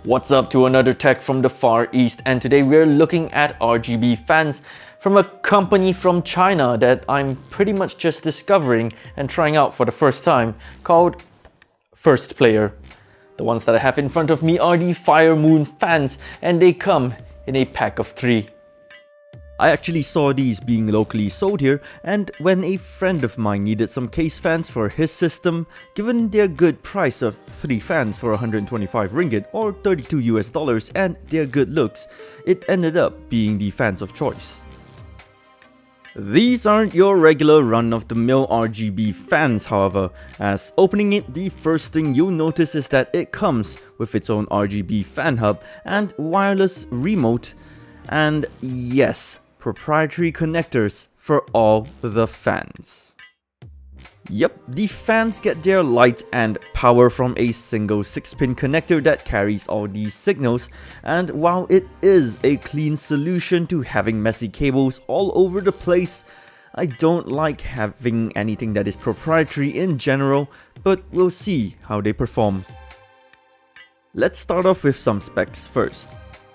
What's up to another tech from the Far East, and today we're looking at RGB fans from a company from China that I'm pretty much just discovering and trying out for the first time, called First Player. The ones that I have in front of me are the FireMoon fans, and they come in a pack of 3. I actually saw these being locally sold here, and when a friend of mine needed some case fans for his system, given their good price of 3 fans for 125 ringgit or $32 and their good looks, it ended up being the fans of choice. These aren't your regular run-of-the-mill RGB fans, however, as opening it, the first thing you'll notice is that it comes with its own RGB fan hub and wireless remote, and yes, proprietary connectors for all the fans. Yep, the fans get their light and power from a single 6-pin connector that carries all these signals, and while it is a clean solution to having messy cables all over the place, I don't like having anything that is proprietary in general, but we'll see how they perform. Let's start off with some specs first.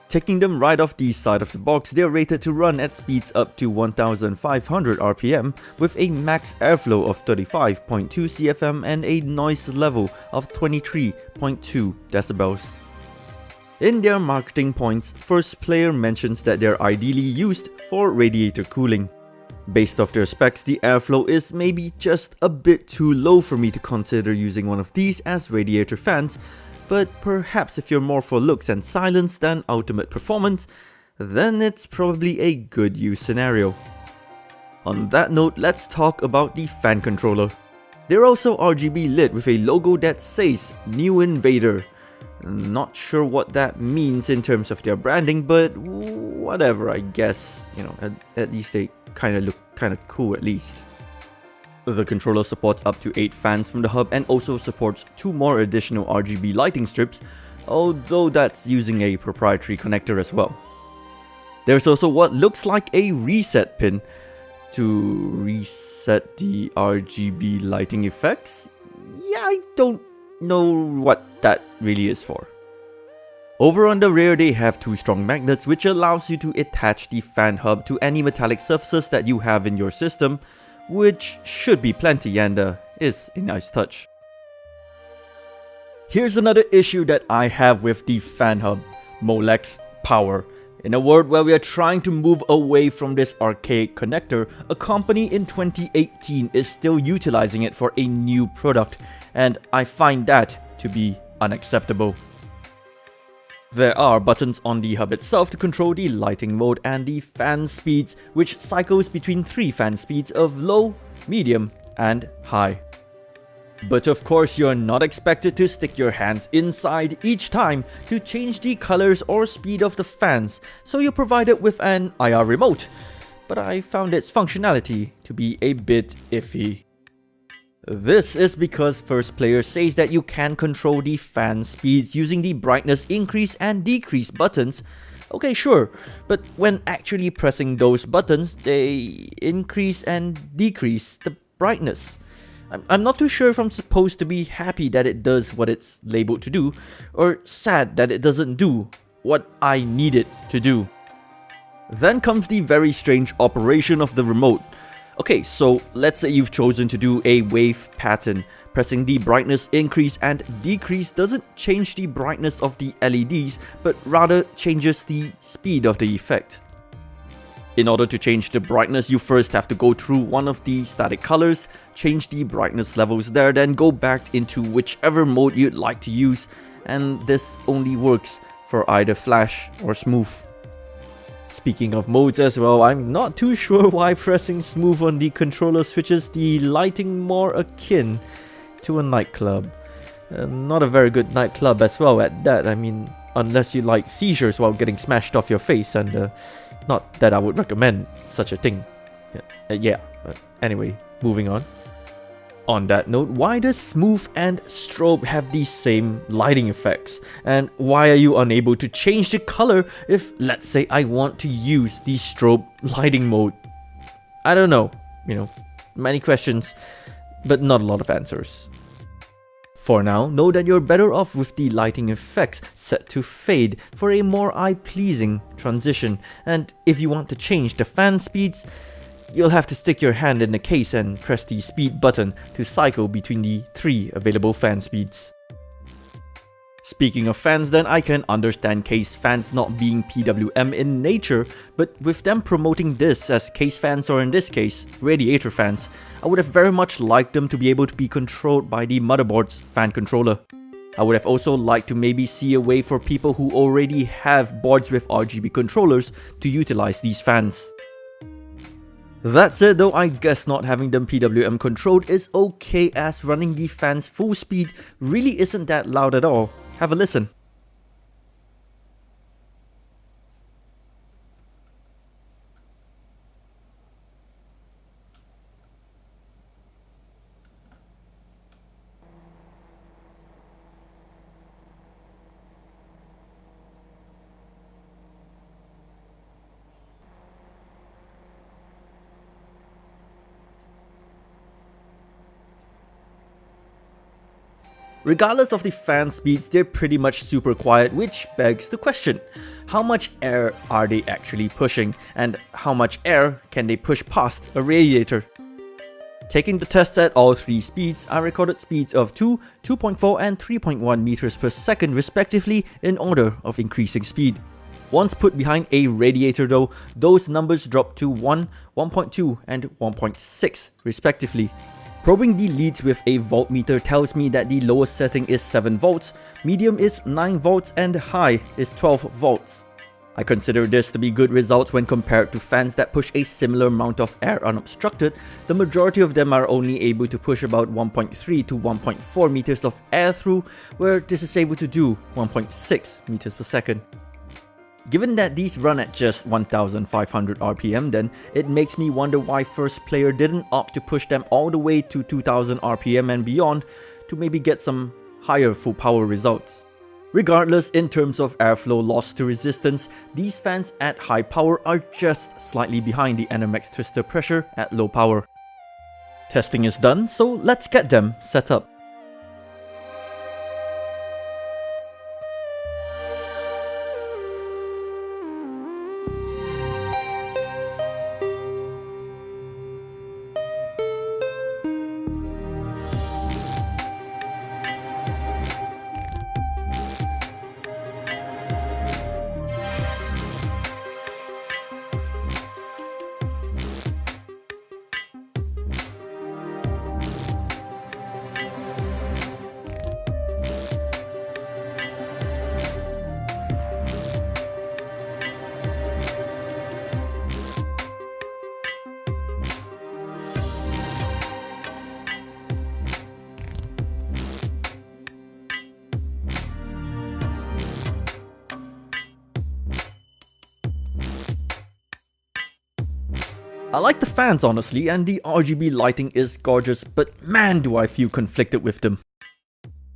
Taking them right off the side of the box, they are rated to run at speeds up to 1500 RPM with a max airflow of 35.2 CFM and a noise level of 23.2 decibels. In their marketing points, First Player mentions that they're ideally used for radiator cooling. Based off their specs, the airflow is maybe just a bit too low for me to consider using one of these as radiator fans, but perhaps if you're more for looks and silence than ultimate performance, then it's probably a good use scenario. On that note, let's talk about the fan controller. They're also RGB lit with a logo that says New Invader. Not sure what that means in terms of their branding, but whatever, I guess. You know, at least they kind of look kind of cool at least. The controller supports up to 8 fans from the hub and also supports 2 more additional RGB lighting strips, although that's using a proprietary connector as well. There's also what looks like a reset pin to reset the RGB lighting effects. Yeah, I don't know what that really is for. Over on the rear, they have 2 strong magnets which allows you to attach the fan hub to any metallic surfaces that you have in your system, which should be plenty and is a nice touch. Here's another issue that I have with the fan hub: Molex power. In a world where we are trying to move away from this archaic connector, a company in 2018 is still utilizing it for a new product, and I find that to be unacceptable. There are buttons on the hub itself to control the lighting mode and the fan speeds, which cycles between 3 fan speeds of low, medium, and high. But of course, you're not expected to stick your hands inside each time to change the colors or speed of the fans, so you're provided with an IR remote, but I found its functionality to be a bit iffy. This is because First Player says that you can control the fan speeds using the brightness increase and decrease buttons. Okay, sure, but when actually pressing those buttons, they increase and decrease the brightness. I'm not too sure if I'm supposed to be happy that it does what it's labeled to do, or sad that it doesn't do what I need it to do. Then comes the very strange operation of the remote. Okay, so let's say you've chosen to do a wave pattern. Pressing the brightness increase and decrease doesn't change the brightness of the LEDs, but rather changes the speed of the effect. In order to change the brightness, you first have to go through one of the static colors, change the brightness levels there, then go back into whichever mode you'd like to use, and this only works for either flash or smooth. Speaking of modes as well, I'm not too sure why pressing smooth on the controller switches the lighting more akin to a nightclub. Not a very good nightclub as well at that. I mean, unless you like seizures while getting smashed off your face, and not that I would recommend such a thing. Anyway, moving on. On that note, why does smooth and strobe have the same lighting effects? And why are you unable to change the color if, let's say, I want to use the strobe lighting mode? I don't know, many questions, but not a lot of answers. For now, know that you're better off with the lighting effects set to fade for a more eye-pleasing transition, and if you want to change the fan speeds, you'll have to stick your hand in the case and press the speed button to cycle between the 3 available fan speeds. Speaking of fans then, I can understand case fans not being PWM in nature, but with them promoting this as case fans, or in this case, radiator fans, I would have very much liked them to be able to be controlled by the motherboard's fan controller. I would have also liked to maybe see a way for people who already have boards with RGB controllers to utilize these fans. That said though, I guess not having them PWM controlled is okay, as running the fans full speed really isn't that loud at all. Have a listen. Regardless of the fan speeds, they're pretty much super quiet, which begs the question, how much air are they actually pushing, and how much air can they push past a radiator? Taking the test at all 3 speeds, I recorded speeds of 2, 2.4 and 3.1 meters per second respectively in order of increasing speed. Once put behind a radiator though, those numbers dropped to 1, 1.2 and 1.6 respectively. Probing the leads with a voltmeter tells me that the lowest setting is 7 volts, medium is 9 volts and high is 12 volts. I consider this to be good results when compared to fans that push a similar amount of air unobstructed. The majority of them are only able to push about 1.3 to 1.4 meters of air through, where this is able to do 1.6 meters per second. Given that these run at just 1500 RPM then, it makes me wonder why First Player didn't opt to push them all the way to 2000 RPM and beyond to maybe get some higher full power results. Regardless, in terms of airflow loss to resistance, these fans at high power are just slightly behind the NMX twister pressure at low power. Testing is done, so let's get them set up. I like the fans honestly, and the RGB lighting is gorgeous, but man do I feel conflicted with them.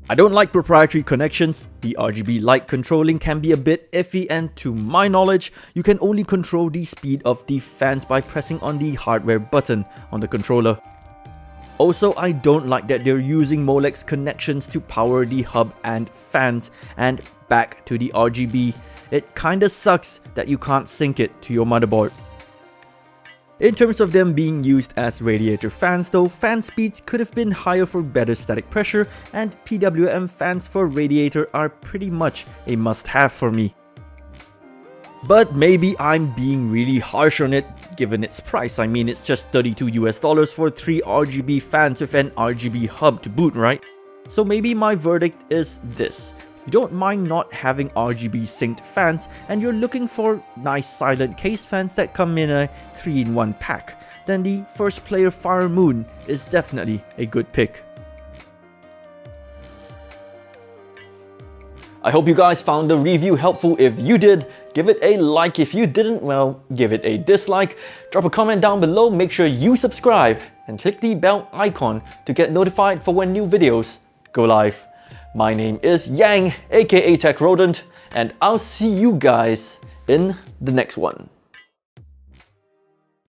I don't like proprietary connections, the RGB light controlling can be a bit iffy, and to my knowledge, you can only control the speed of the fans by pressing on the hardware button on the controller. Also, I don't like that they're using Molex connections to power the hub and fans, and back to the RGB. It kinda sucks that you can't sync it to your motherboard. In terms of them being used as radiator fans though, fan speeds could have been higher for better static pressure, and PWM fans for radiator are pretty much a must-have for me. But maybe I'm being really harsh on it given its price. I mean, it's just $32 for 3 RGB fans with an RGB hub to boot, right? So maybe my verdict is this. If you don't mind not having RGB synced fans and you're looking for nice silent case fans that come in a 3-in-1 pack, then the First Player FireMoon is definitely a good pick. I hope you guys found the review helpful. If you did, give it a like. If you didn't, well, give it a dislike. Drop a comment down below, make sure you subscribe and click the bell icon to get notified for when new videos go live. My name is Yang, aka Tech Rodent, and I'll see you guys in the next one.